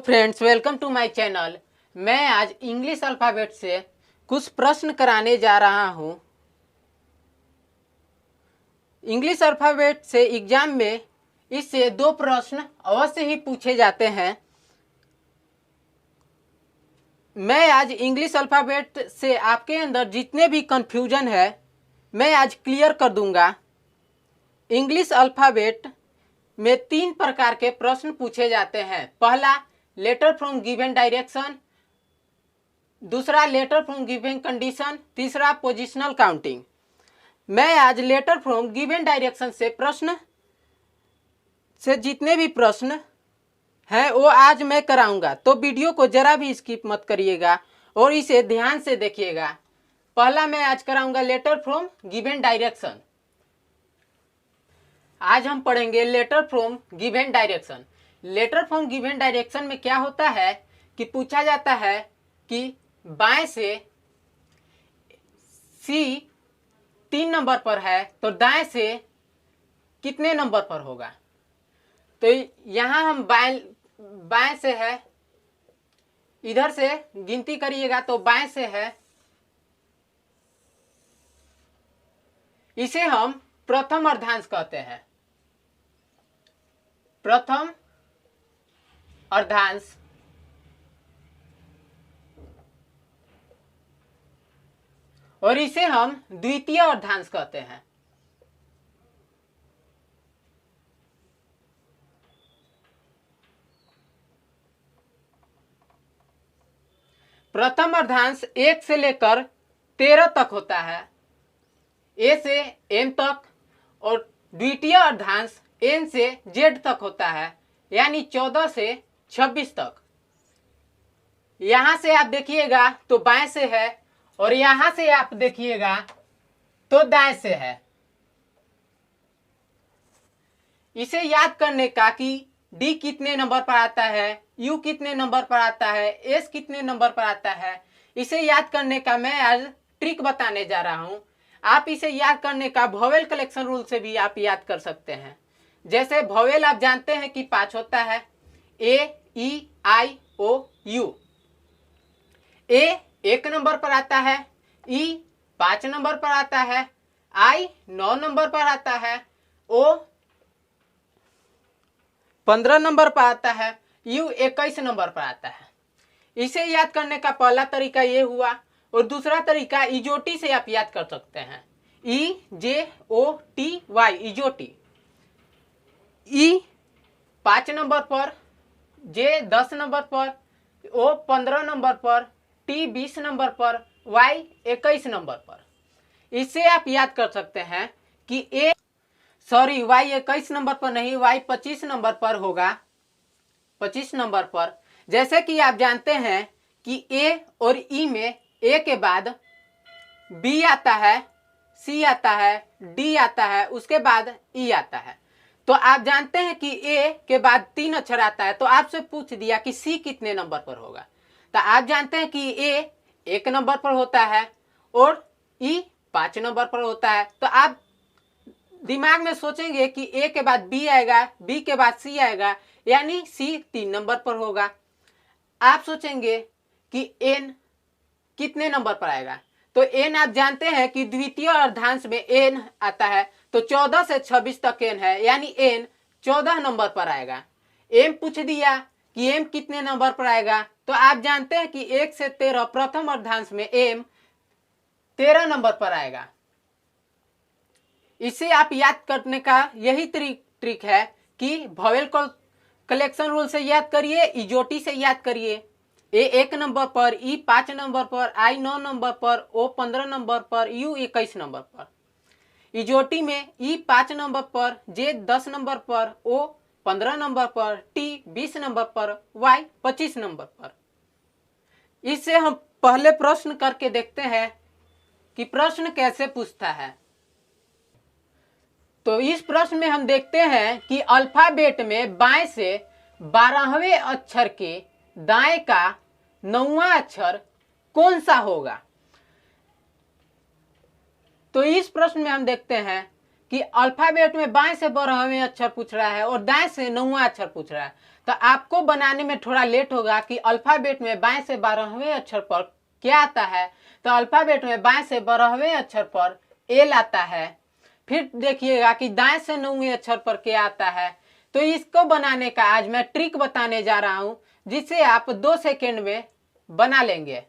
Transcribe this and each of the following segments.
Friends, welcome to my channel. मैं आज English alphabet से कुछ प्रश्न कराने जा रहा हूं। इंग्लिश अल्फ़ाबेट से एग्जाम में इससे 2 प्रश्न अवश्य ही पूछे जाते हैं। मैं आज इंग्लिश अल्फ़ाबेट से आपके अंदर जितने भी कंफ्यूजन है मैं आज क्लियर कर दूंगा। इंग्लिश अल्फ़ाबेट में 3 प्रकार के प्रश्न पूछे जाते हैं। पहला, लेटर फ्रॉम गिवन डायरेक्शन, दूसरा लेटर फ्रॉम गिवन कंडीशन, तीसरा पोजिशनल काउंटिंग। मैं आज लेटर फ्रॉम गिवन डायरेक्शन से जितने भी प्रश्न हैं वो आज मैं कराऊंगा, तो वीडियो को जरा भी स्किप मत करिएगा और इसे ध्यान से देखिएगा। पहला मैं आज कराऊंगा लेटर फ्रॉम गिवन डायरेक्शन। आज हम पढ़ेंगे letter from given direction. Letter from given direction में क्या होता है कि पूछा जाता है कि बाएं से सी 3 नंबर पर है तो दाएं से कितने नंबर पर होगा। तो यहां हम बाएं से है, इधर से गिनती करिएगा तो बाएं से है। इसे हम प्रथम अर्धांश कहते हैं। प्रथम अर्धांश और इसे हम द्वितीय अर्धांश कहते हैं। प्रथम अर्धांश 1 से लेकर 13 तक होता है, ए से एम तक, और द्वितीय अर्धांश एन से जेड तक होता है, यानी 14 से 26 तक। यहां से आप देखिएगा तो बाएं से है और यहां से आप देखिएगा तो दाएं से है। इसे याद करने का कि डी कितने नंबर पर आता है, यू कितने नंबर पर आता है, एस कितने नंबर पर आता है, इसे याद करने का मैं आज ट्रिक बताने जा रहा हूं। आप इसे याद करने का वोवेल कलेक्शन रूल से भी आप याद कर सकते हैं। जैसे वोवेल आप जानते हैं कि 5 होता है, ए, ई, आई, ओ, यू। ए 1 नंबर पर आता है, ई 5 नंबर पर आता है, आई 9 नंबर पर आता है, ओ 15 नंबर पर आता है, यू 21 नंबर पर आता है। इसे याद करने का पहला तरीका ये हुआ, और दूसरा तरीका इजोटी से आप याद कर सकते हैं। EJOTY, इजोटी। ई 5 नंबर पर, जे 10 नंबर पर, ओ 15 नंबर पर, टी 20 नंबर पर, वाई 21 नंबर पर। इससे आप याद कर सकते हैं कि वाई 21 नंबर पर नहीं, वाई 25 नंबर पर होगा, 25 नंबर पर। जैसे कि आप जानते हैं कि ए और ई में ए के बाद बी आता है, सी आता है, डी आता है, उसके बाद ई आता है। तो आप जानते हैं कि ए के बाद 3 अक्षर आता है, तो आपसे पूछ दिया कि सी कितने नंबर पर होगा। तो आप जानते हैं कि ए 1 नंबर पर होता है और ई 5 नंबर पर होता है। तो आप दिमाग में सोचेंगे कि ए के बाद बी आएगा, बी के बाद सी आएगा, यानी सी 3 नंबर पर होगा। आप सोचेंगे कि एन कितने नंबर पर आएगा, तो एन आप जानते हैं कि द्वितीय अर्धांश में एन आता है, तो 14 से 26 तक एन है, यानी एन 14 नंबर पर आएगा। एम पूछ दिया कि एम कितने नंबर पर आएगा, तो आप जानते हैं कि 1 से 13 प्रथम अर्धांश में एम 13 नंबर पर आएगा। इसे आप याद करने का यही ट्रिक है कि वोवेल को कलेक्शन रूल से याद करिए, इजोटी से याद करिए। ए 1 नंबर पर, ई 5 नंबर पर, आई 9 नंबर पर, ओ 15 नंबर पर, यू 21 नंबर पर। इजोटी में ई 5 नंबर पर, जे 10 नंबर पर, ओ 15 नंबर पर, टी 20 नंबर पर, वाई 25 नंबर पर। इससे हम पहले प्रश्न करके देखते हैं कि प्रश्न कैसे पूछता है। तो इस प्रश्न में हम देखते हैं कि अल्फाबेट में बाएं से 12वें अक्षर के दाएं का 9वां अक्षर कौन सा होगा। तो इस प्रश्न में हम देखते हैं कि अल्फाबेट में बाएं से 12वें अक्षर पूछ रहा है और दाएं से 9वां अक्षर पूछ रहा है। तो तो आपको बनाने में थोड़ा लेट होगा कि अल्फाबेट में बाएं से 12वें अक्षर पर क्या आता है। तो अल्फाबेट में बाएं से 12वें अक्षर पर एल आता है। फिर देखिएगा कि दाएं से 9वें अक्षर पर क्या आता है। तो इसको बनाने का आज मैं ट्रिक बताने जा रहा हूं, जिसे आप 2 सेकेंड में बना लेंगे।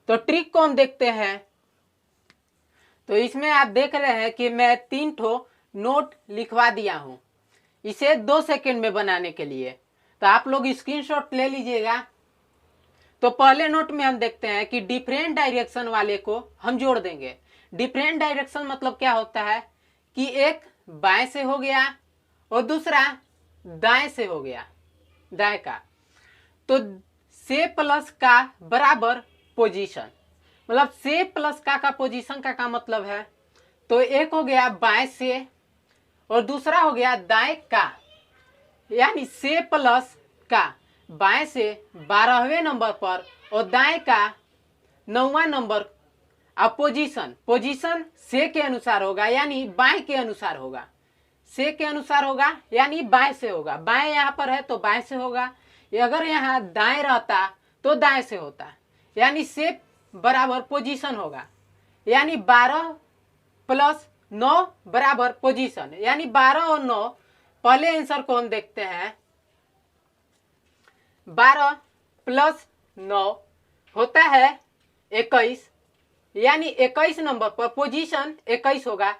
तो ट्रिक को हम देखते हैं। तो इसमें आप देख रहे हैं कि मैं 3 ठो नोट लिखवा दिया हूं इसे 2 सेकेंड में बनाने के लिए। तो आप लोग स्क्रीनशॉट ले लीजिएगा। तो पहले नोट में हम देखते हैं कि डिफरेंट डायरेक्शन वाले को हम जोड़ देंगे। डिफरेंट डायरेक्शन मतलब क्या होता है कि एक बाएं से हो गया और दूसरा दाएं से हो गया, दाएं का। तो से प्लस का बराबर पोजीशन, मतलब से प्लस का पोजीशन का मतलब है। तो एक हो गया बाएं से और दूसरा हो गया दाएं का, यानी से प्लस का बाएं से 12वें नंबर पर और दाएं का 9वां नंबर। अब पोजीशन से के अनुसार होगा, यानी बाएं के अनुसार होगा। से के अनुसार होगा यानी बाएं से होगा। बाएं यहाँ पर है तो बाएं से होगा। अगर यहाँ दाएं रहता तो दाएं से होता, यानी से बराबर पोजीशन होगा। यानी 12 प्लस 9 बराबर पोजीशन, यानी 12 और 9। पहले आंसर को हम देखते हैं। 12 प्लस 9 होता है 21, यानी 21 नंबर पर पोजीशन 21 होगा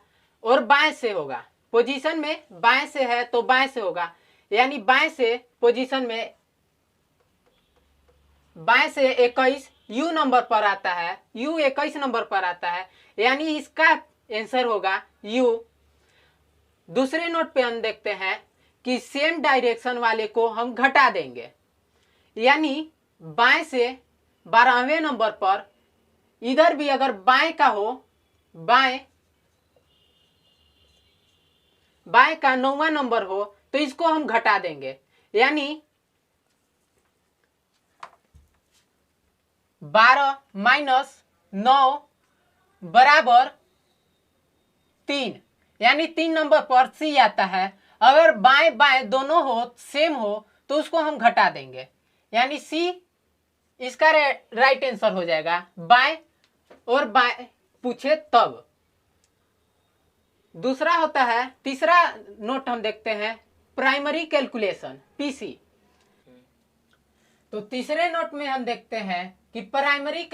और बाएं से होगा। पोजीशन में बाएं से है तो बाएं से होगा, यानी बाएं से पोजीशन में बाएं से 21 यू नंबर पर आता है। यू 21 नंबर पर आता है, यानी इसका आंसर होगा यू। दूसरे नोट पे हम देखते हैं कि सेम डायरेक्शन वाले को हम घटा देंगे, यानी बाएं से 12वें नंबर पर इधर भी अगर बाएं का हो, बाएं का 9वां नंबर हो तो इसको हम घटा देंगे, यानी 12 माइनस 9 बराबर 3, यानी 3 नंबर पर सी आता है। अगर बाएं बाएं दोनों हो, सेम हो, तो उसको हम घटा देंगे, यानी सी इसका राइट आंसर हो जाएगा। बाएं और बाएं पूछे तब। दूसरा होता है, तीसरा नोट हम देखते हैं प्राइमरी कैलकुलेशन पीसी। तो तीसरे नोट में हम देखते हैं कि प्राइमरी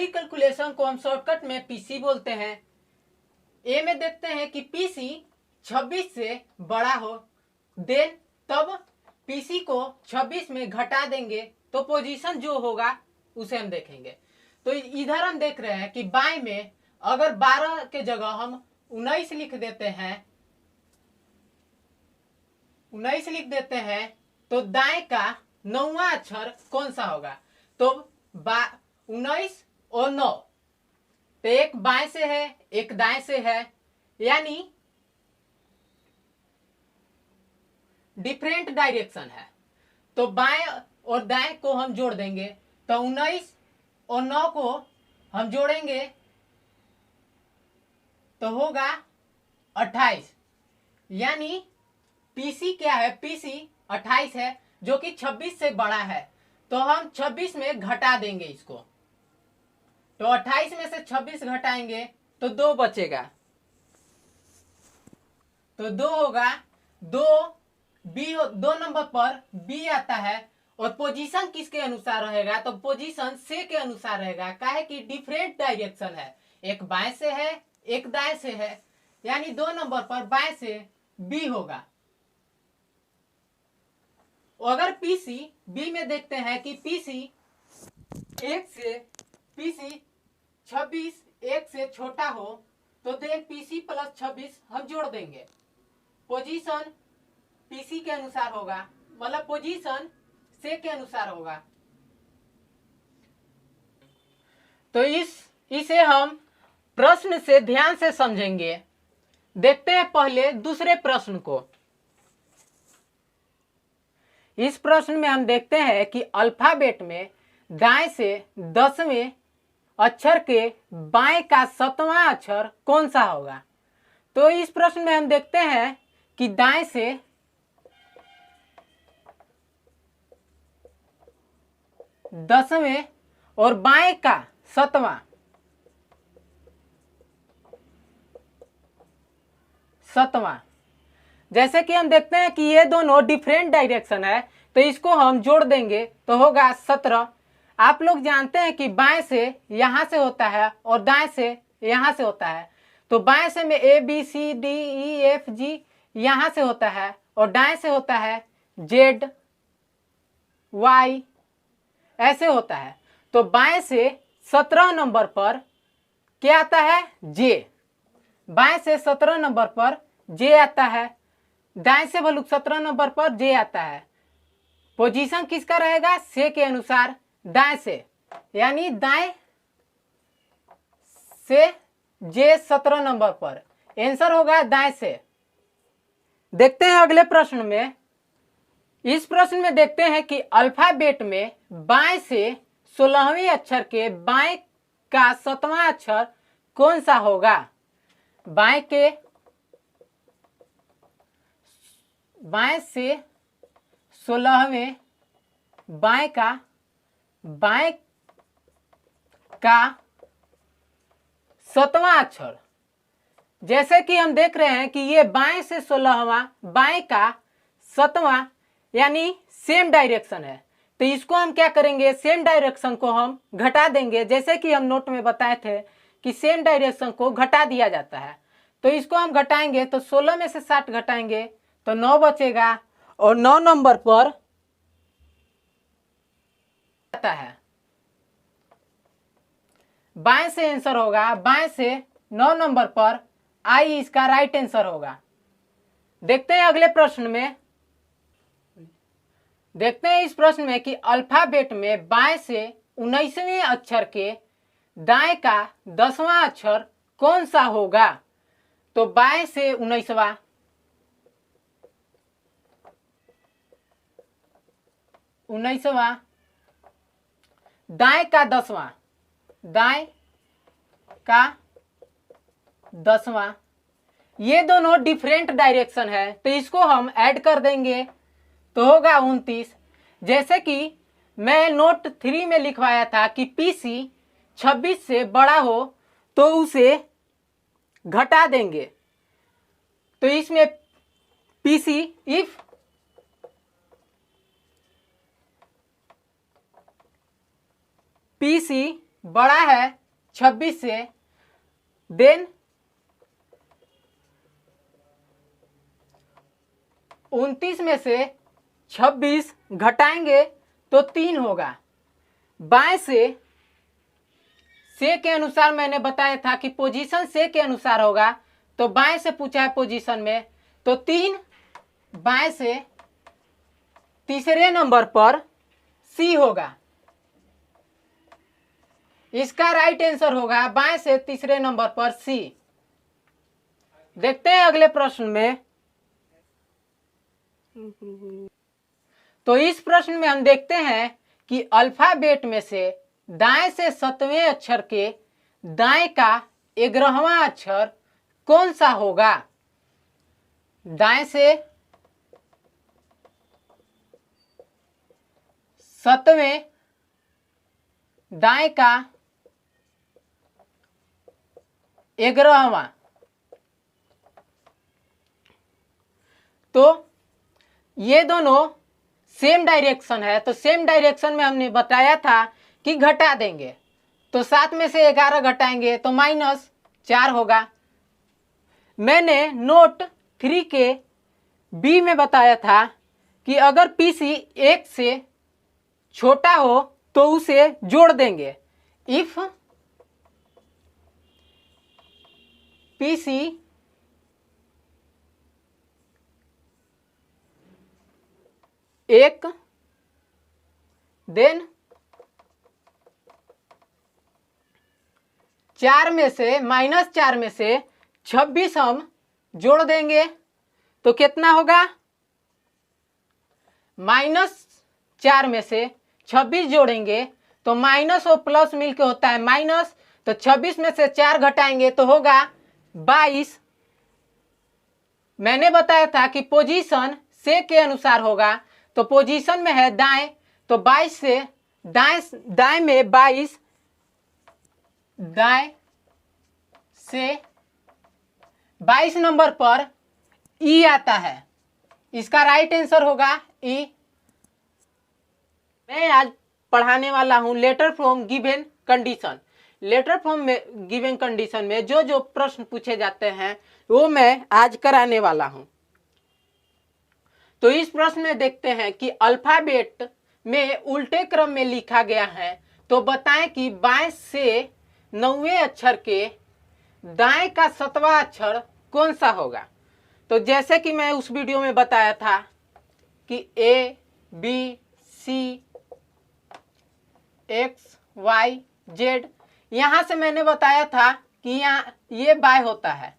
कैलकुलेशन को हम शॉर्टकट में पीसी बोलते हैं। ए में देखते हैं कि पीसी 26 से बड़ा हो, देन तब पीसी को 26 में घटा देंगे तो पोजीशन जो होगा उसे हम देखेंगे। तो इधर हम देख रहे हैं कि बाएं में अगर 12 के जगह हम 19 लिख देते हैं तो दाएं का 9वां अक्षर कौन सा होगा। तो 19 और 9, तो एक बाएं से है एक दाएं से है, यानी डिफरेंट डायरेक्शन है। तो बाएं और दाएं को हम जोड़ देंगे, तो 19 और 9 को हम जोड़ेंगे तो होगा 28, यानी पीसी क्या है, पीसी 28 है जो कि 26 से बड़ा है। तो हम 26 में घटा देंगे इसको, तो 28 में से 26 घटाएंगे तो 2 बचेगा। तो 2 होगा, 2 नंबर पर बी आता है। और पोजीशन किसके अनुसार रहेगा, तो पोजीशन से के अनुसार रहेगा। काहे कि डिफरेंट डायरेक्शन है, एक बाएं से है एक दाएं से है, यानी 2 नंबर पर बाएं से बी होगा। अगर पीसी बी में देखते हैं कि पीसी 26 1 से छोटा हो तो देन पीसी प्लस 26 हम जोड़ देंगे। पोजीशन पीसी के अनुसार होगा, मतलब पोजीशन से के अनुसार होगा। तो इसे हम प्रश्न से ध्यान से समझेंगे। देखते हैं पहले दूसरे प्रश्न को। इस प्रश्न में हम देखते हैं कि अल्फाबेट में दाएं से 10वें अक्षर के बाएं का 7वां अक्षर कौन सा होगा। तो इस प्रश्न में हम देखते हैं कि दाएं से 10वें और बाएं का 7वां। 7वां जैसे कि हम देखते हैं कि ये दोनों डिफरेंट डायरेक्शन है, तो इसको हम जोड़ देंगे तो होगा 17। आप लोग जानते हैं कि बाएं से यहां से होता है और दाएं से यहां से होता है, तो बाएं से में A B C D E F G यहां से होता है और दाएं से होता है जेड वाई, ऐसे होता है। तो बाएं से 17 नंबर पर क्या आता है? जे। बाएं से 17 नंबर पर जे आता है, दाएं से भलुक 17 नंबर पर जे आता है। पोजीशन किसका रहेगा? से के अनुसार दाएं से, यानी दाएं से जे 17 नंबर पर, आंसर होगा दाएं से। देखते हैं अगले प्रश्न में। इस प्रश्न में देखते हैं कि अल्फाबेट में बाएं से 16वें अक्षर के बाएं का 7वां अक्षर कौन सा होगा? बाएं से 16वें बाएं का 7वां अक्षर, जैसे कि हम देख रहे हैं कि ये बाएं से 16वां बाएं का 7वां यानी सेम डायरेक्शन है, तो इसको हम क्या करेंगे? सेम डायरेक्शन को हम घटा देंगे, जैसे कि हम नोट में बताए थे कि सेम डायरेक्शन को घटा दिया जाता है। तो इसको हम घटाएंगे तो 16 में से 60 घटाएंगे तो 9 बचेगा और 9 नंबर पर आता है। बाएं से आंसर होगा, बाएं से 9 नंबर पर आई इसका राइट आंसर होगा। देखते हैं अगले प्रश्न में। देखते हैं इस प्रश्न में कि अल्फाबेट में बाएं से 19वें अक्षर के दाएं का 10वां अक्षर कौन सा होगा? तो बाएं से 19वां, दाएं का 10वां, दाएं का 10वां, ये दोनों डिफरेंट डायरेक्शन है, तो इसको हम ऐड कर देंगे तो होगा 29। जैसे कि मैं नोट 3 में लिखवाया था कि पीसी 26 से बड़ा हो तो उसे घटा देंगे, तो इसमें पीसी इफ पीसी बड़ा है 26 से, देन 29 में से 26 घटाएंगे तो 3 होगा। बाएं से के अनुसार मैंने बताया था कि पोजीशन से के अनुसार होगा, तो बाएं से पूछा है पोजीशन में, तो 3 बाएं से तीसरे नंबर पर सी होगा। इसका राइट आंसर होगा बाएं से तीसरे नंबर पर सी। देखते हैं अगले प्रश्न में। तो इस प्रश्न में हम देखते हैं कि अल्फाबेट में से दाएं से 7वें अक्षर के दाएं का 11वां अक्षर कौन सा होगा? दाएं से 7वें दाएं का 11वां, तो ये दोनों सेम डायरेक्शन है, तो सेम डायरेक्शन में हमने बताया था कि घटा देंगे, तो 7 में से 11 घटाएंगे तो -4 होगा। मैंने नोट 3 के बी में बताया था कि अगर पीसी 1 से छोटा हो तो उसे जोड़ देंगे। इफ पीसी एक, देन 4 में से -4 में से 26 हम जोड़ देंगे तो कितना होगा? -4 में से 26 जोड़ेंगे तो माइनस और प्लस मिलके होता है माइनस, तो 26 में से 4 घटाएंगे तो होगा 22। मैंने बताया था कि पोजीशन से के अनुसार होगा, तो पोजीशन में है दाएं, तो 22 से दाएं में 22, दाएं से 22 नंबर पर ई आता है। इसका राइट आंसर होगा ई। मैं आज पढ़ाने वाला हूं letter from given condition. Letter from में गिवन कंडीशन में जो जो प्रश्न पूछे जाते हैं वो मैं आज कराने वाला हूं। तो इस प्रश्न में देखते हैं कि अल्फाबेट में उल्टे क्रम में लिखा गया है, तो बताएं कि बाएं से 9वें अक्षर के दाएं का 7वां अक्षर कौन सा होगा। तो जैसे कि मैं उस वीडियो में बताया था कि A B C X Y Z, यहां से मैंने बताया था कि यहाँ ये बाएं होता है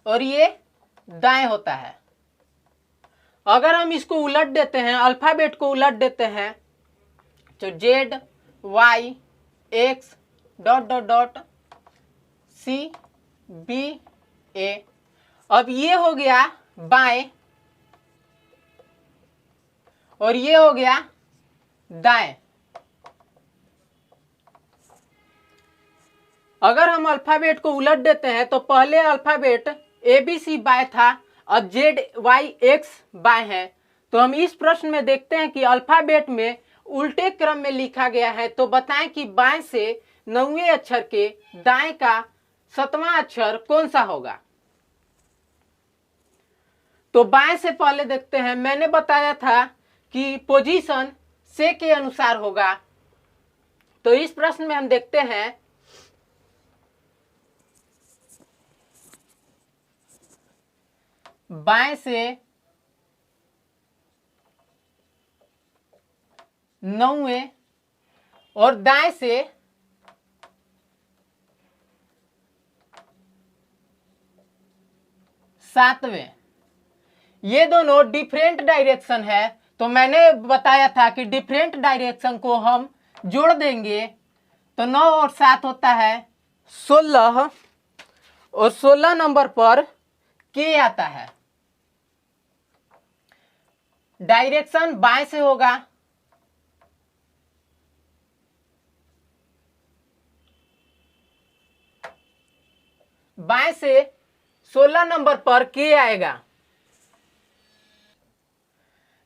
और ये दाएं होता है। अगर हम इसको उलट देते हैं, अल्फाबेट को उलट देते हैं, तो Z Y X dot dot dot C B A, अब ये हो गया बाएं और ये हो गया दाएं। अगर हम अल्फाबेट को उलट देते हैं तो पहले अल्फाबेट ए बी सी बाएं था, अब जेड वाई एक्स बाएं है। तो हम इस प्रश्न में देखते हैं कि अल्फाबेट में उल्टे क्रम में लिखा गया है, तो बताएं कि बाएं से 9वें अक्षर के दाएं का 7वां अक्षर कौन सा होगा। तो बाएं से पहले देखते हैं, मैंने बताया था कि पोजीशन से के अनुसार होगा। तो इस प्रश्न में हम देखते हैं बाएं से 9वें और दाएं से 7वें, ये दोनों डिफरेंट डायरेक्शन है। तो मैंने बताया था कि डिफरेंट डायरेक्शन को हम जोड़ देंगे तो 9 और 7 होता है 16 और 16 नंबर पर के आता है। डायरेक्शन बाएं से होगा, बाएं से 16 नंबर पर के आएगा।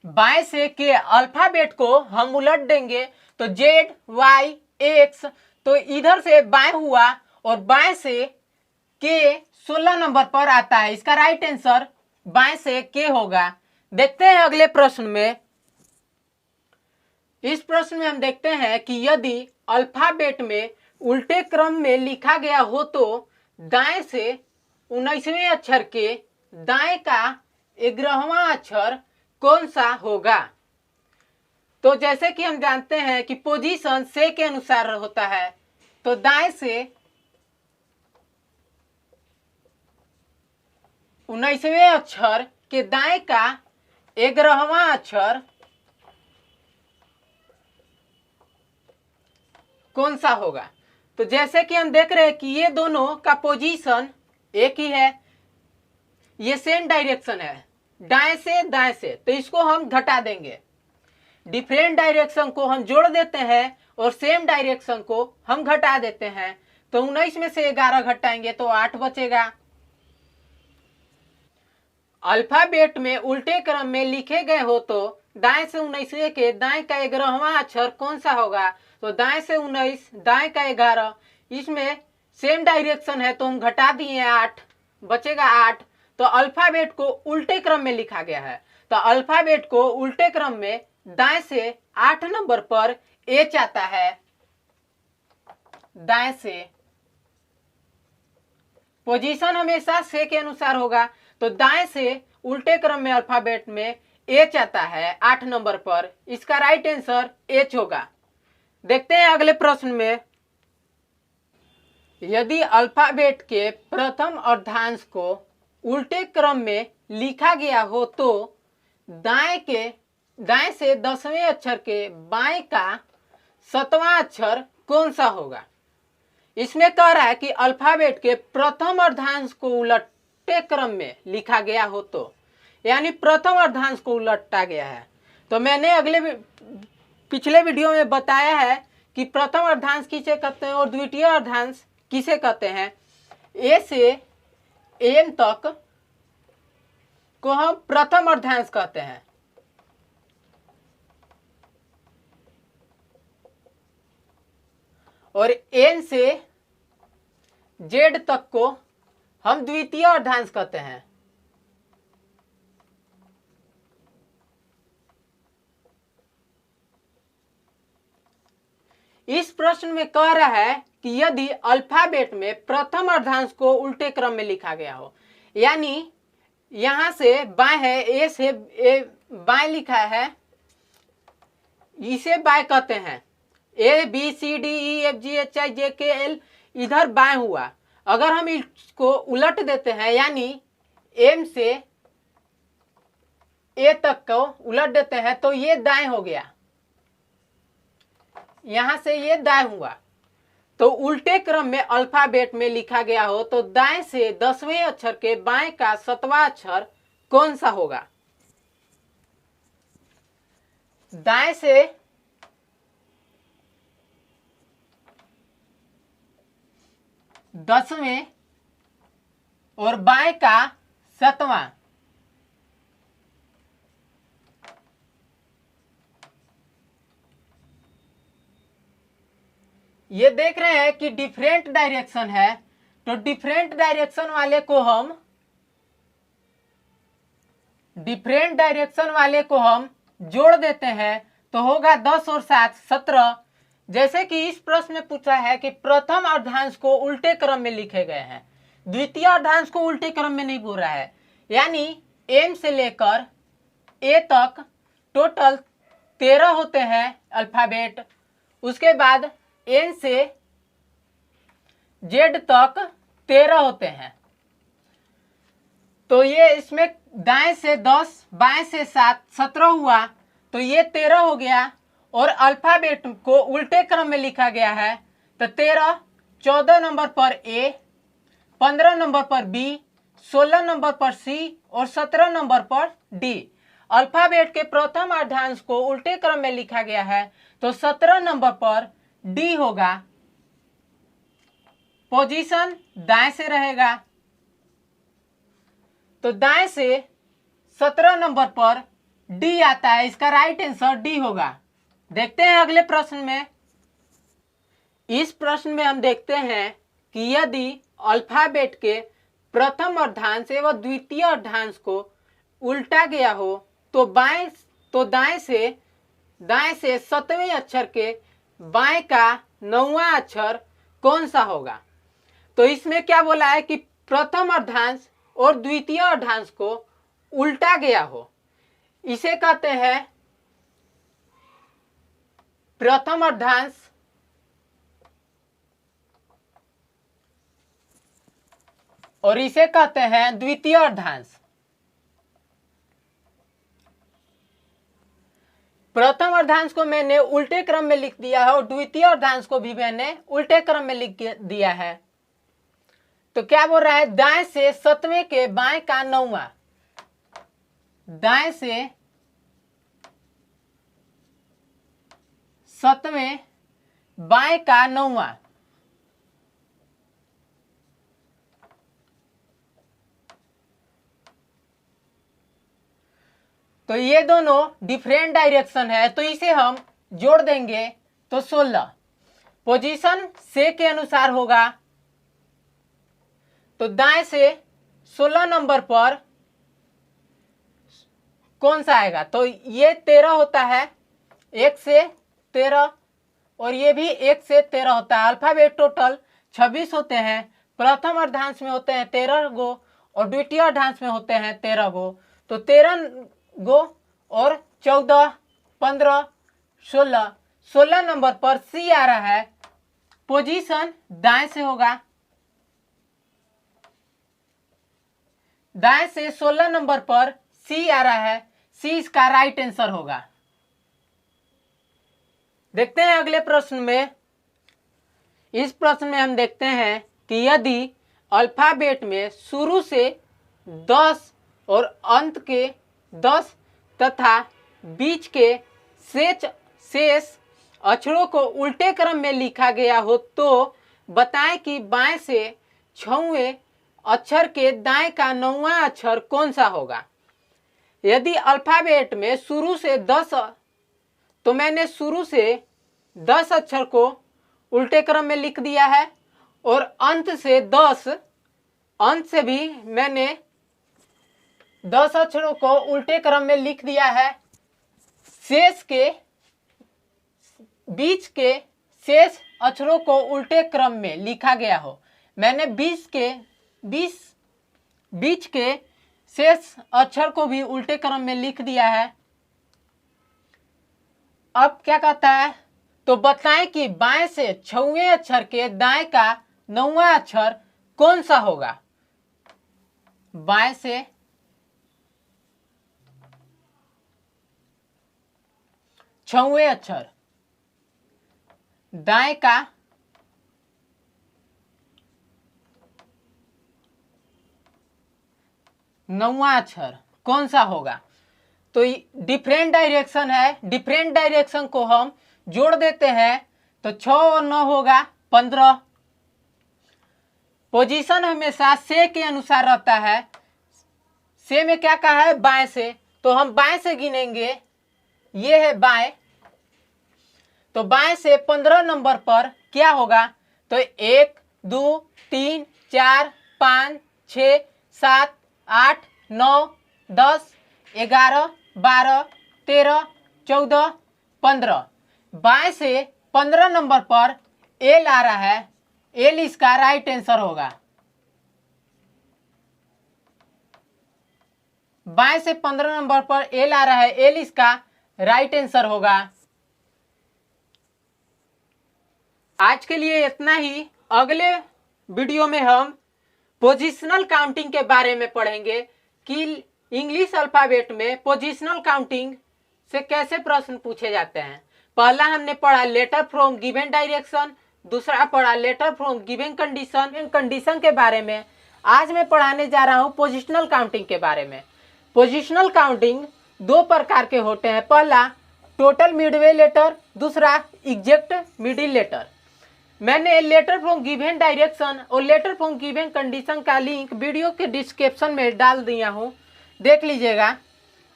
बाएं से के अल्फाबेट को हम उलट देंगे तो जेड वाई एक्स, तो इधर से बाएं हुआ और बाएं से के 16 नंबर पर आता है। इसका राइट आंसर बाएं से के होगा। देखते हैं अगले प्रश्न में। इस प्रश्न में हम देखते हैं कि यदि अल्फाबेट में उल्टे क्रम में लिखा गया हो तो दाएं से 19वें अक्षर के दाएं का 11वां अक्षर कौन सा होगा। तो जैसे कि हम जानते हैं कि पोजीशन से के अनुसार होता है, तो दाएं से 19वें अक्षर के दाएं का 11वां अक्षर कौन सा होगा। तो जैसे कि हम देख रहे हैं कि ये दोनों का पोजीशन एक ही है, ये सेम डायरेक्शन है दाएं से, तो इसको हम घटा देंगे। डिफरेंट डायरेक्शन को हम जोड़ देते हैं और सेम डायरेक्शन को हम घटा देते हैं। तो 19 में से 11 घटाएंगे तो 8 बचेगा। अल्फाबेट में उल्टे क्रम में लिखे गए हो तो दाएं से 19वें के दाएं का 11वां अक्षर कौन सा होगा। तो दाएं से 19 दाएं का 11, इसमें सेम डायरेक्शन है तो हम घटा दिए 8, बचेगा 8। तो अल्फाबेट को उल्टे क्रम में लिखा गया है, तो अल्फाबेट को उल्टे क्रम में दाएं से 8 नंबर पर एच आता है। दाएं से पोजीशन हमेशा से के अनुसार होगा, तो दाएं से उल्टे क्रम में अल्फाबेट में एच आता है 8 नंबर पर। इसका राइट आंसर एच होगा। देखते हैं अगले प्रश्न में। यदि अल्फाबेट के प्रथम अर्धांश को उल्टे क्रम में लिखा गया हो तो दाएं से 10वें अक्षर के बाएं का 7वां अक्षर कौन सा होगा। इसमें कह रहा है कि अल्फाबेट के प्रथम अर्धांश को उलटे क्रम में लिखा गया हो तो, यानी प्रथम अर्धांश को उलटा गया है। तो मैंने अगले पिछले वीडियो में बताया है कि प्रथम अर्धांश किसे कहते हैं और द्वितीय अर्धांश किसे कहते हैं। ए से एम तक को हम प्रथम अर्धांश कहते हैं और एन से जेड तक को हम द्वितीय अर्धांश कहते हैं। इस प्रश्न में कह रहा है कि यदि अल्फाबेट में प्रथम अर्धांश को उल्टे क्रम में लिखा गया हो, यानी यहां से बाएं है, ए से बाएं लिखा है, इसे बाएं कहते हैं। A B C D E F G H I J K L इधर बाएं हुआ। अगर हम इसको उलट देते हैं, यानी एम से ए तक को उलट देते हैं, तो ये दाएं हो गया, यहां से ये दाएं हुआ। तो उल्टे क्रम में अल्फाबेट में लिखा गया हो तो दाएं से 10वें अक्षर के बाएं का 7वां अक्षर कौन सा होगा। दाएं से दसवें और बाएं का 7वां, ये देख रहे हैं कि डिफरेंट डायरेक्शन है, तो डिफरेंट डायरेक्शन वाले को हम जोड़ देते हैं तो होगा 10 और 7 17। जैसे कि इस प्रश्न में पूछा है कि प्रथम अर्धांश को उल्टे क्रम में लिखे गए हैं, द्वितीय अर्धांश को उल्टे क्रम में नहीं बोल रहा है। यानी एम से लेकर ए तक टोटल 13 होते हैं अल्फाबेट, उसके बाद एन से जेड तक 13 होते हैं। तो ये इसमें दाएं से 10 बाएं से 7 17 हुआ, तो ये 13 हो गया। और अल्फाबेट को उल्टे क्रम में लिखा गया है तो 13 14 नंबर पर ए, 15 नंबर पर बी, 16 नंबर पर सी और 17 नंबर पर डी। अल्फाबेट के प्रथम अर्धांश को उल्टे क्रम में लिखा गया है तो 17 नंबर पर डी होगा। पोजीशन दाएं से रहेगा, तो दाएं से 17 नंबर पर डी आता है, इसका राइट आंसर डी होगा। देखते हैं अगले प्रश्न में। इस प्रश्न में हम देखते हैं कि यदि अल्फाबेट के प्रथम अर्धांश एवं द्वितीय अर्धांश को उल्टा गया हो तो दाएं से 7वें अक्षर के बाएं का 9वां अक्षर कौन सा होगा। तो इसमें क्या बोला है कि प्रथम अर्धांश और द्वितीय अर्धांश को उल्टा गया हो, इसे कहते हैं प्रथम अर्धांश और इसे कहते हैं द्वितीय अर्धांश। प्रथम अर्धांश को मैंने उल्टे क्रम में लिख दिया है और द्वितीय अर्धांश को भी मैंने उल्टे क्रम में लिख दिया है। तो क्या बोल रहा है, दाएं से 7वें के बाएं का 9वां, दाएं से 7वें बाएं का 9वां। तो ये दोनों डिफरेंट डायरेक्शन है, तो इसे हम जोड़ देंगे तो 16। पोजीशन से के अनुसार होगा, तो दाएं से 16 नंबर पर कौन सा आएगा। तो ये 13 होता है, 1 से 13, और ये भी 1 से 13 होता है। अल्फाबेट टोटल 26 होते हैं। प्रथम अर्धांश में होते हैं 13 गो और द्वितीय अर्धांश में होते हैं 13 गो। तो 13 गो और 14 15 16 नंबर पर सी आ रहा है। पोजीशन दाएं से होगा, दाएं से 16 नंबर पर सी आ रहा है, सी इसका राइट आंसर होगा। देखते हैं अगले प्रश्न में। इस प्रश्न में हम देखते हैं कि यदि अल्फाबेट में शुरू से 10 और अंत के 10 तथा बीच के शेष अक्षरों को उल्टे क्रम में लिखा गया हो तो बताएं कि बाएं से 6वें अक्षर के दाएं का 9वां अक्षर कौन सा होगा। यदि अल्फाबेट में शुरू से 10, तो मैंने शुरू से 10 अक्षर को उल्टे क्रम में लिख दिया है और अंत से 10, अंत से भी मैंने 10 अक्षरों को उल्टे क्रम में लिख दिया है। शेष के बीच के शेष अक्षरों को उल्टे क्रम में लिखा गया हो। मैंने बीच के शेष अक्षर को भी उल्टे क्रम में लिख दिया है। अब क्या कहता है, तो बताएं कि बाएं से 6वें अक्षर के दाएं का 9वां अक्षर कौन सा होगा। बाएं से 6वें अक्षर दाएं का 9वां अक्षर कौन सा होगा। तो डिफरेंट डायरेक्शन है, डिफरेंट डायरेक्शन को हम जोड़ देते हैं तो 6 और 9 होगा 15। पोजीशन हमेशा से के अनुसार रहता है। से में क्या कहा है, बाएं से, तो हम बाएं से गिनेंगे। ये है बाएं, तो बाएं से 15 नंबर पर क्या होगा, तो 1 2 3 4 5 6 7 8 9 10 11 12 13 14 15। बाएं से 15 नंबर पर एल आ रहा है, एल इसका राइट आंसर होगा। बाएं से 15 नंबर पर एल आ रहा है, एल इसका राइट आंसर होगा। आज के लिए इतना ही। अगले वीडियो में हम पोजिशनल काउंटिंग के बारे में पढ़ेंगे कि इंग्लिश अल्फाबेट में पोजिशनल काउंटिंग से कैसे प्रश्न पूछे जाते हैं। पहला हमने पढ़ा लेटर फ्रॉम गिवन डायरेक्शन, दूसरा पढ़ा letter from given condition. Condition के बारे में आज मैं पढ़ाने जा रहा हूं पोजिशनल काउंटिंग के बारे में। पोजिशनल काउंटिंग 2 प्रकार के होते हैं। पहला टोटल मिडवे लेटर, दूसरा एग्जैक्ट मिडिल लेटर। मैंने लेटर फ्रॉम गिवन डायरेक्शन और लेटर फ्रॉम गिवन कंडीशन का लिंक वीडियो के डिस्क्रिप्शन में डाल दिया हूं, देख लीजिएगा।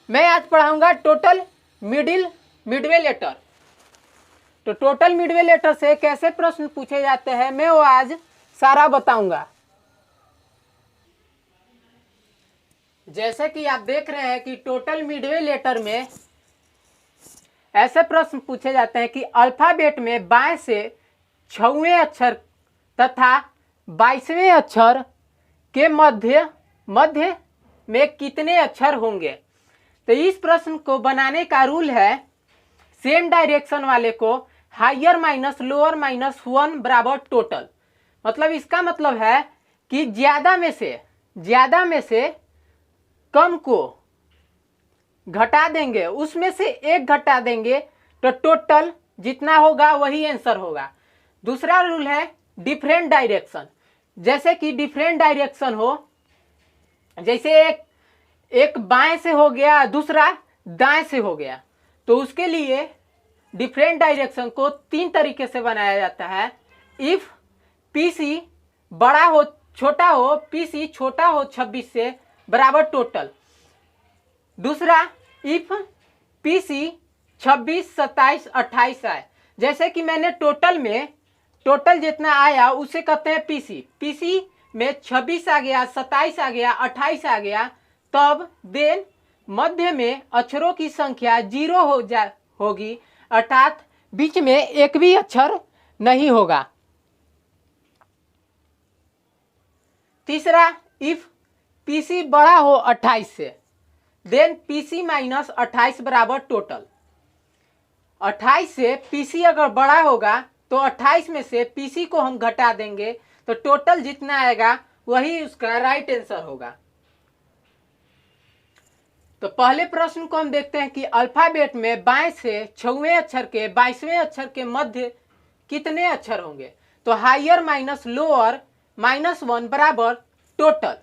मैं आज पढ़ाऊंगा टोटल मिडवे लेटर। तो टोटल मिडवे लेटर से कैसे प्रश्न पूछे जाते हैं मैं वो आज सारा बताऊंगा। जैसे कि आप देख रहे हैं कि टोटल मिडवे लेटर में ऐसे प्रश्न पूछे जाते हैं कि अल्फाबेट में बाएं से 6वें अक्षर तथा 22वें अक्षर के मध्य में कितने अक्षर होंगे। तो इस प्रश्न को बनाने का रूल है, सेम डायरेक्शन वाले को हायर माइनस लोअर माइनस 1 बराबर टोटल। मतलब इसका मतलब है कि ज्यादा में से कम को घटा देंगे, उसमें से एक घटा देंगे तो टोटल जितना होगा वही आंसर होगा। दूसरा रूल है डिफरेंट डायरेक्शन। जैसे कि डिफरेंट डायरेक्शन हो, जैसे एक बाएं से हो गया, दूसरा दाएं से हो गया, तो उसके लिए डिफरेंट डायरेक्शन को 3 तरीके से बनाया जाता है। इफ पीसी बड़ा हो छोटा हो, पीसी छोटा हो 26 से बराबर टोटल। दूसरा इफ पीसी 26 27 28 आए। जैसे कि मैंने टोटल जितना आया उसे कहते हैं पीसी। पीसी में 26 आ गया, 27 आ गया, 28 आ गया, तब देन मध्य में अक्षरों की संख्या 0 होगी, अर्थात बीच में एक भी अक्षर नहीं होगा। तीसरा इफ पीसी बड़ा हो 28 से, देन पीसी माइनस 28 बराबर टोटल। 28 से पीसी अगर बड़ा होगा तो 28 में से पीसी को हम घटा देंगे तो टोटल जितना आएगा वही उसका राइट आंसर होगा। तो पहले प्रश्न को हम देखते हैं कि अल्फाबेट में बाएं से 6वें अक्षर के 22वें अक्षर के मध्य कितने अक्षर होंगे। तो हायर माइनस लोअर -1 बराबर टोटल।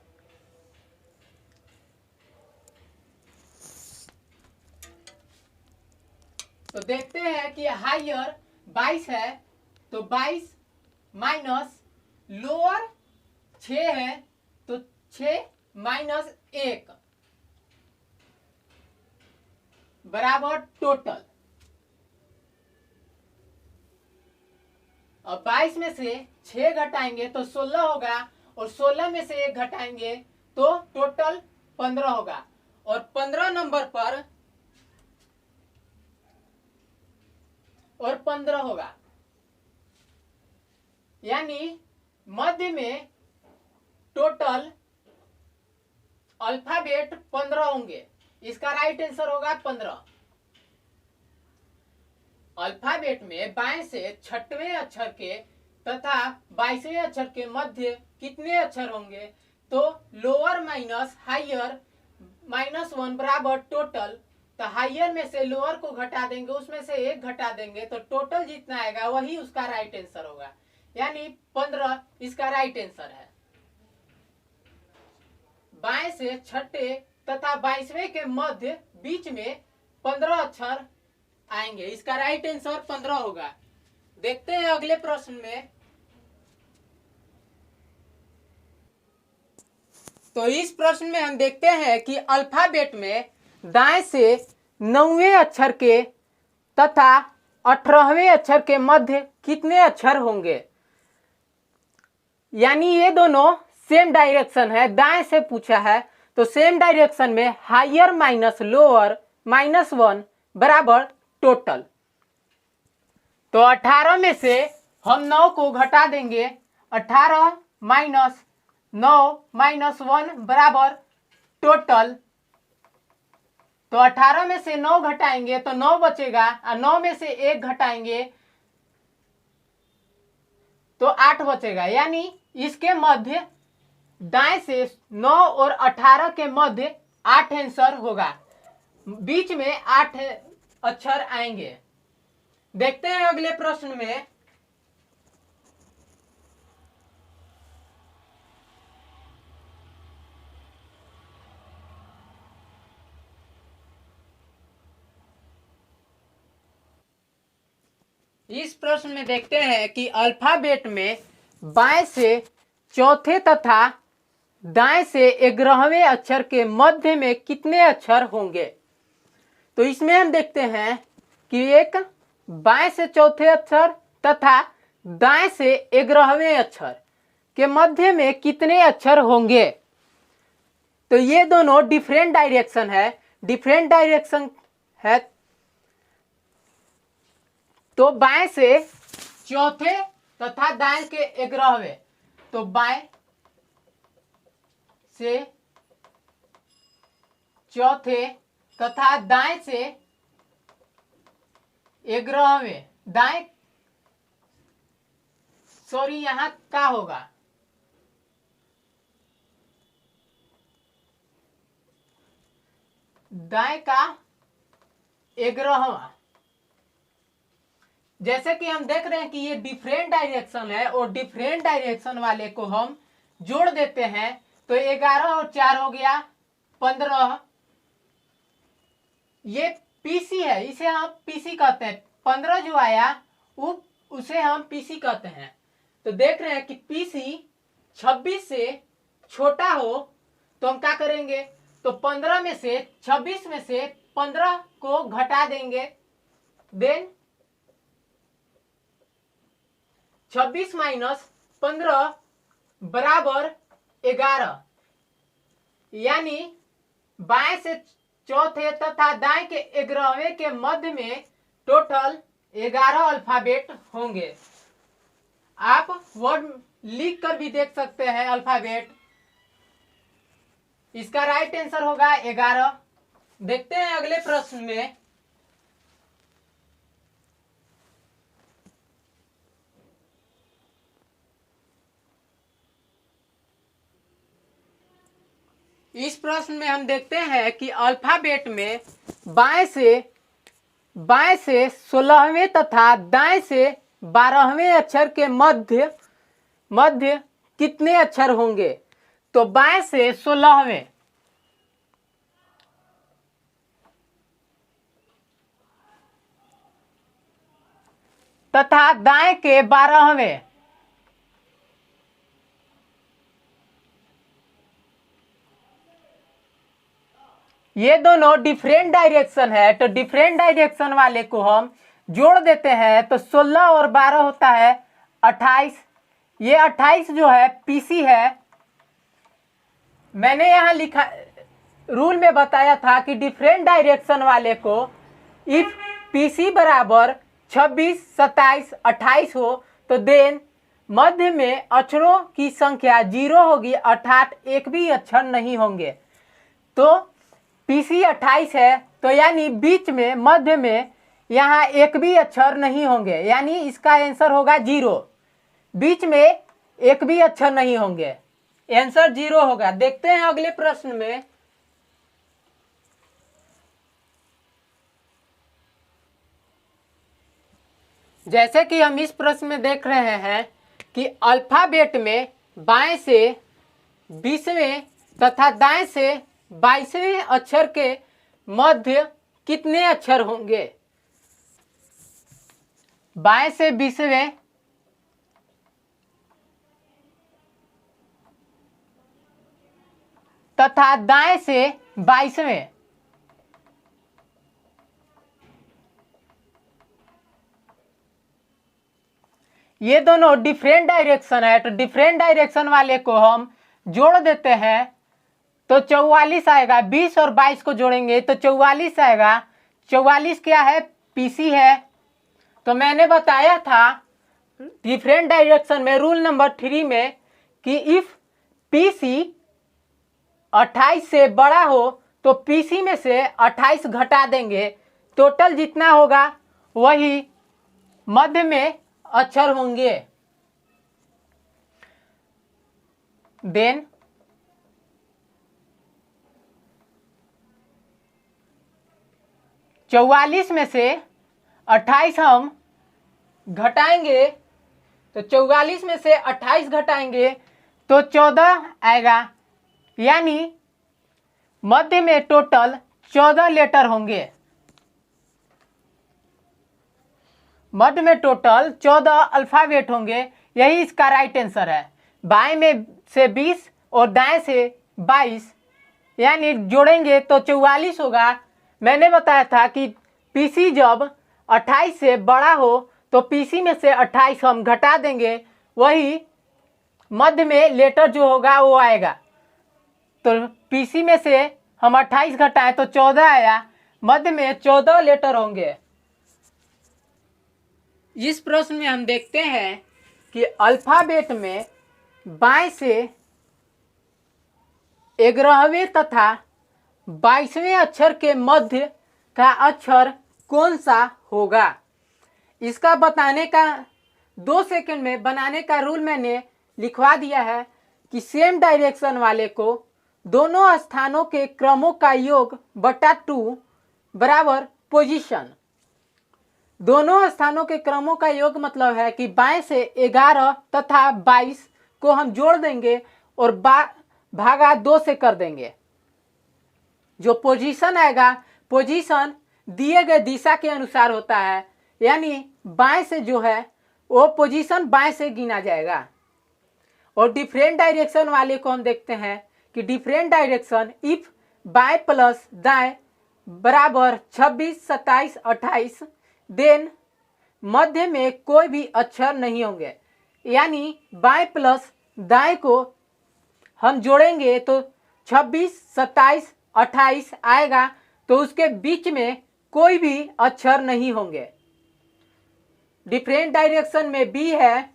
तो देखते हैं कि हायर 22 है, तो 22 माइनस लोअर 6 है, तो 6 माइनस 1 बराबर टोटल। अब 22 में से 6 घटाएंगे तो 16 होगा, और 16 में से 1 घटाएंगे तो टोटल 15 होगा। और 15 नंबर पर और 15 होगा, यानी मध्य में टोटल अल्फाबेट 15 होंगे। इसका राइट आंसर होगा 15। अल्फाबेट में बाएं से छठवें अक्षर के तथा 22वें अक्षर के मध्य कितने अक्षर होंगे? तो लोअर माइनस हायर -1 बराबर टोटल। तो हायर में से लोअर को घटा देंगे, उसमें से 1 घटा देंगे, तो टोटल जितना आएगा वही उसका राइट आंसर होगा, यानी 15 इसका राइट आंसर है। बाएं से छठे तथा 22वें के मध्य बीच में 15 अक्षर आएंगे, इसका राइट आंसर 15 होगा। देखते हैं अगले प्रश्न में। तो इस प्रश्न में हम देखते हैं कि अल्फाबेट में दाएं से 9वें अक्षर के तथा 18वें अक्षर के मध्य कितने अक्षर होंगे? यानी ये दोनों सेम डायरेक्शन है, दाएं से पूछा है, तो सेम डायरेक्शन में हायर माइनस लोअर -1 बराबर टोटल। तो 18 में से हम 9 को घटा देंगे, 18 माइनस 9 -1 बराबर टोटल। तो 18 में से 9 घटाएंगे तो 9 बचेगा, और 9 में से 1 घटाएंगे तो 8 बचेगा, यानी इसके मध्य दाएं से 9 और 18 के मध्य 8 आंसर होगा, बीच में 8 अक्षर आएंगे। देखते हैं अगले प्रश्न में। इस प्रश्न में देखते हैं कि अल्फाबेट में बाएं से चौथे तथा दाएं से 11वें अक्षर के मध्य में कितने अक्षर होंगे? तो इसमें हम देखते हैं कि एक बाएं से चौथे अक्षर तथा दाएं से 11वें अक्षर के मध्य में कितने अक्षर होंगे? तो ये दोनों डिफरेंट डायरेक्शन है, तो बाएं से चौथे तथा दाएं के 11वें, तो बाएं से चौथे तथा दाएं से 11वें, दाएं सॉरी यहां क्या होगा, दाएं का 11वां। जैसे कि हम देख रहे हैं कि ये डिफरेंट डायरेक्शन है, और डिफरेंट डायरेक्शन वाले को हम जोड़ देते हैं, तो 11 और 4 हो गया 15। ये पीसी है, इसे हम पीसी कहते हैं। 15 जो आया उसे हम पीसी कहते हैं। तो देख रहे हैं कि पीसी 26 से छोटा हो तो हम क्या करेंगे, तो 15 में से 26 में से 15 को घटा देंगे, देन 26 माइनस 15 बराबर 11, यानी बाएं से चौथे तथा दाएं के 11वें के मध्य में टोटल 11 अल्फाबेट होंगे। आप वर्ड लिख कर भी देख सकते हैं अल्फाबेट। इसका राइट आंसर होगा 11। देखते हैं अगले प्रश्न में। इस प्रश्न में हम देखते हैं कि अल्फाबेट में बाएं से 16वें तथा दाएं से 12वें अक्षर के मध्य कितने अक्षर होंगे? तो बाएं से 16वें, तथा दाएं के 12वें। ये दोनों डिफरेंट डायरेक्शन है, तो डिफरेंट डायरेक्शन वाले को हम जोड़ देते हैं तो 16 और 12 होता है 28। ये 28 जो है पीसी है। मैंने यहाँ लिखा, रूल में बताया था कि डिफरेंट डायरेक्शन वाले को इफ पीसी बराबर 26, 27, 28 हो तो देन मध्य में अक्षरों की संख्या 0 होगी, अर्थात एक भी अक्षर नहीं होंगे। तो पीसी 28 है, तो यानी बीच में मध्य में यहाँ एक भी अक्षर नहीं होंगे, यानी इसका आंसर होगा 0। बीच में एक भी अक्षर नहीं होंगे, आंसर 0 होगा। देखते हैं अगले प्रश्न में। जैसे कि हम इस प्रश्न में देख रहे हैं कि अल्फाबेट में बाएं से 20वें तथा दाएं से 22वें अक्षर के मध्य कितने अक्षर होंगे। बाएं से 20वें तथा दाएं से 22वें। ये दोनों डिफरेंट डायरेक्शन है, तो डिफरेंट डायरेक्शन वाले को हम जोड़ देते हैं तो 44 आएगा। 20 और 22 को जोड़ेंगे तो 44 आएगा। 44 क्या है, पीसी है। तो मैंने बताया था डिफरेंट डायरेक्शन में रूल नंबर 3 में कि इफ पीसी 28 से बड़ा हो तो पीसी में से 28 घटा देंगे, टोटल जितना होगा वही मध्य में अक्षर होंगे। देन चौवालीस में से 28 हम घटाएंगे तो 44 में से 28 घटाएंगे तो 14 आएगा, यानी मध्य में टोटल 14 लेटर होंगे। मध्य में टोटल 14 अल्फाबेट होंगे, यही इसका राइट आंसर है। बाएं में से 20 और दाएं से 22, यानी जोड़ेंगे तो 44 होगा। मैंने बताया था कि पीसी जब 28 से बड़ा हो तो पीसी में से 28 हम घटा देंगे, वही मध्य में लेटर जो होगा वो आएगा। तो पीसी में से हम 28 घटाएं तो 14 आया, मध्य में 14 लेटर होंगे। इस प्रश्न में हम देखते हैं कि अल्फाबेट में बाएं से 11वें तथा 22वें अक्षर के मध्य का अक्षर कौन सा होगा। इसका बताने का 2 सेकंड में बनाने का रूल मैंने लिखवा दिया है कि सेम डायरेक्शन वाले को दोनों स्थानों के क्रमों का योग बटा 2 बराबर पोजीशन। दोनों स्थानों के क्रमों का योग मतलब है कि बाएं से 11 तथा 22 को हम जोड़ देंगे और भागा 2 से कर देंगे। जो पोजीशन आएगा, पोजीशन दिए गए दिशा के अनुसार होता है, यानी बाएं से जो है वो पोजीशन बाएं से गिना जाएगा। और डिफरेंट डायरेक्शन वाले को हम देखते हैं कि डिफरेंट डायरेक्शन इफ बाएं प्लस दाएं बराबर 26, 27, 28, देन मध्य में कोई भी अक्षर नहीं होंगे, यानी बाएं प्लस दाएं को हम जोड़ेंगे तो 26, 27, 28 आएगा, तो उसके बीच में कोई भी अक्षर नहीं होंगे। डिफरेंट डायरेक्शन में बी है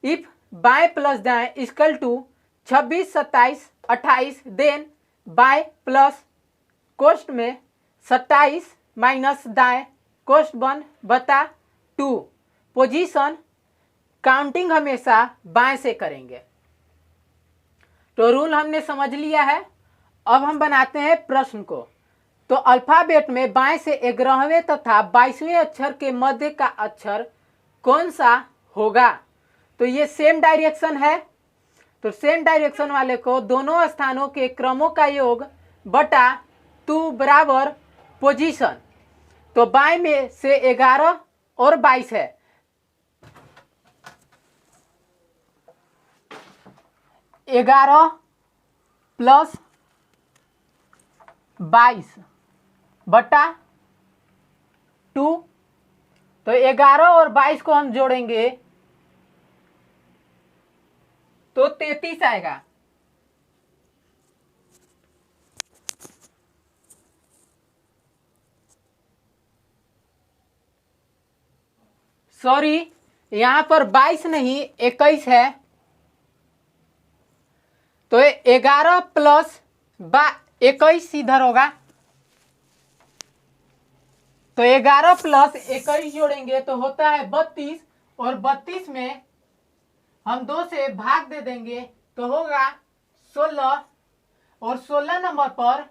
इफ बाएं प्लस दाएं इक्वल टू 26, 27, 28, देन बाएं प्लस कोष्ठ में 27 माइनस दाएं कोष्ठ 1 बटा 2। पोजीशन काउंटिंग हमेशा बाएं से करेंगे। तो रूल हमने समझ लिया है। अब हम बनाते हैं प्रश्न को। तो अल्फाबेट में बाएं से 11वें तथा 22वें अक्षर के मध्य का अक्षर कौन सा होगा। तो ये सेम डायरेक्शन है, तो सेम डायरेक्शन वाले को दोनों स्थानों के क्रमों का योग बटा 2 बराबर पोजीशन। तो बाएं में से 11 और 22 है, 11 प्लस 22 बटा 2। तो 11 और 22 को हम जोड़ेंगे तो 33 आएगा। सॉरी, यहां पर 22 नहीं 21 है। तो 11 प्लस 21 इधर होगा। तो 11 प्लस 21 जोड़ेंगे तो होता है 32, और 32 में हम 2 से भाग दे देंगे तो होगा 16, और 16 नंबर पर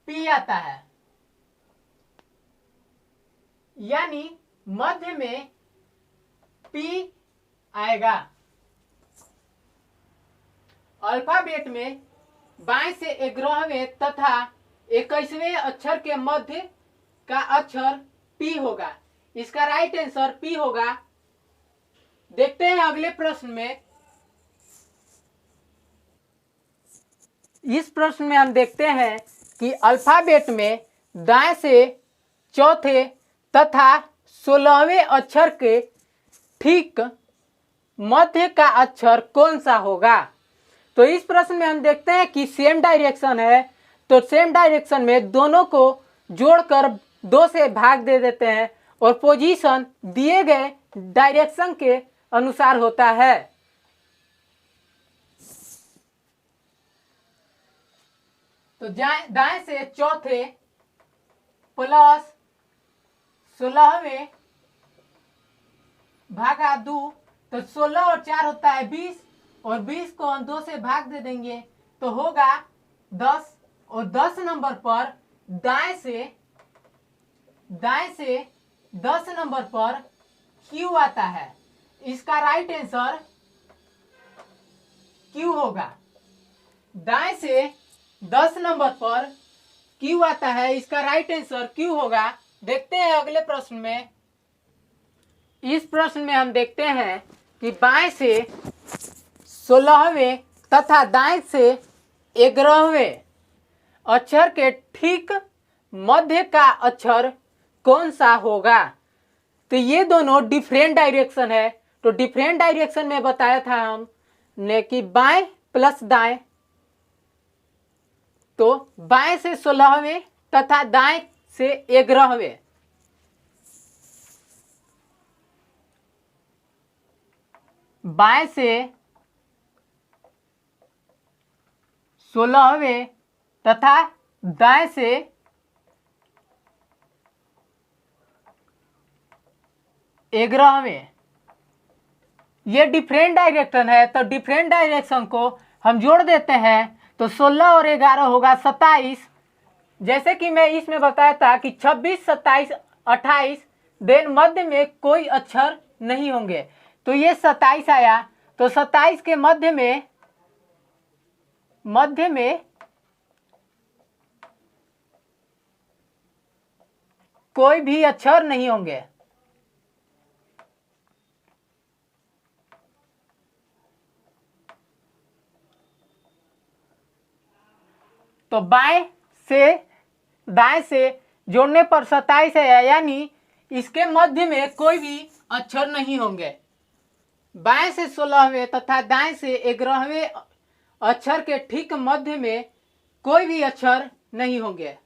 P आता है, यानी मध्य में P आएगा। अल्फाबेट में बाएं से 11वें तथा 21वें अक्षर के मध्य का अक्षर P होगा। इसका राइट आंसर P होगा। देखते हैं अगले प्रश्न में। इस प्रश्न में हम देखते हैं कि अल्फाबेट में दाएं से चौथे तथा 16वें अक्षर के ठीक मध्य का अक्षर कौन सा होगा। तो इस प्रश्न में हम देखते हैं कि सेम डायरेक्शन है, तो सेम डायरेक्शन में दोनों को जोड़कर 2 से भाग दे देते हैं और पोजीशन दिए गए डायरेक्शन के अनुसार होता है। तो दाएं से चौथे प्लस 16वें भागा 2, तो 16 और 4 होता है 20, और 20 को हम 2 से भाग दे देंगे तो होगा 10, और 10 नंबर पर दाएं से 10 नंबर पर Q आता है। इसका राइट आंसर Q होगा। दाएं से 10 नंबर पर Q आता है, इसका राइट आंसर Q होगा। देखते हैं अगले प्रश्न में। इस प्रश्न में हम देखते हैं कि बाएं से 16वें तथा दाएं से 11वें अक्षर के ठीक मध्य का अक्षर कौन सा होगा। तो ये दोनों डिफरेंट डायरेक्शन है। तो डिफरेंट डायरेक्शन में बताया था हमने कि बाएं प्लस दाएं, तो बाएं से 16वें तथा दाएं से 11वें। बाएं से 16वें तथा दाएं से 11वें, ये डिफरेंट डायरेक्शन है। तो डिफरेंट डायरेक्शन को हम जोड़ देते हैं तो 16 और 11 होगा 27। जैसे कि मैं इसमें बताया था कि 26, 27, 28 देन मध्य में कोई अक्षर नहीं होंगे, तो ये 27 आया। तो 27 के मध्य में कोई भी अक्षर नहीं होंगे। तो बाएं से दाएं से जोड़ने पर 27 है, यानी इसके मध्य में कोई भी अक्षर नहीं होंगे। बाएं से 16वें तथा दाएं से 11वें अक्षर के ठीक मध्य में कोई भी अक्षर नहीं होंगे।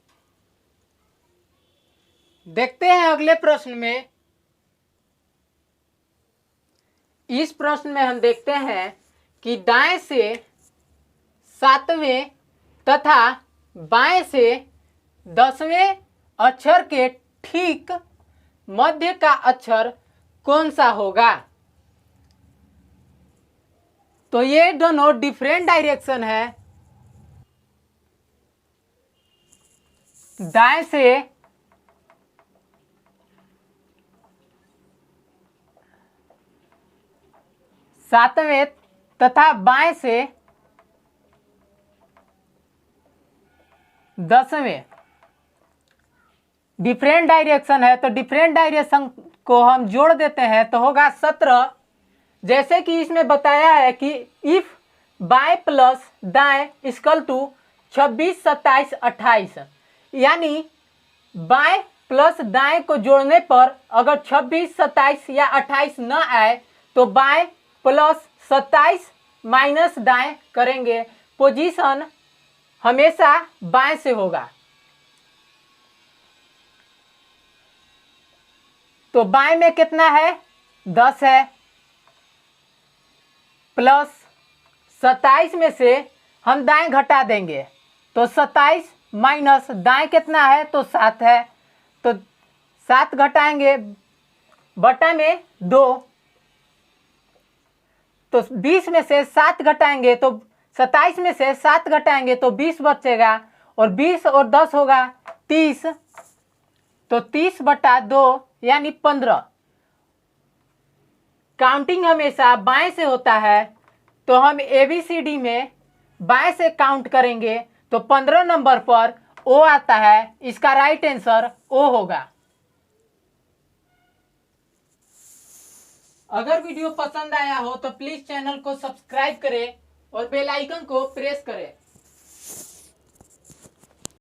देखते हैं अगले प्रश्न में। इस प्रश्न में हम देखते हैं कि दाएं से 7वें तथा बाएं से 10वें अक्षर के ठीक मध्य का अक्षर कौन सा होगा। तो ये दोनों डिफरेंट डायरेक्शन है। दाएं से 7वें तथा बाएं से 10वें डिफरेंट डायरेक्शन है। तो डिफरेंट डायरेक्शन को हम जोड़ देते हैं तो होगा 17, जैसे कि इसमें बताया है कि इफ बाएं प्लस दाएं इक्वल टू 26, 27, 28, यानी बाएं प्लस दाएं को जोड़ने पर अगर 26, 27 या 28 न आए तो बाएं प्लस 27 माइनस दाएं करेंगे। पोजीशन हमेशा बाएं से होगा। तो बाएं में कितना है? 10 है, प्लस 27 में से हम दाएं घटा देंगे तो 27 माइनस दाएं कितना है? तो 7 है। तो 7 घटाएंगे बटा में 2, तो 20 में से 7 घटाएंगे तो 27 में से 7 घटाएंगे तो 20 बचेगा, और 20 और 10 होगा 30, तो 30 बटा 2 यानी 15। काउंटिंग हमेशा बाएं से होता है, तो हम ABCD में बाएं से काउंट करेंगे तो 15 नंबर पर O आता है। इसका राइट आंसर O होगा। अगर वीडियो पसंद आया हो तो प्लीज चैनल को सब्सक्राइब करें और बेल आइकन को प्रेस करें।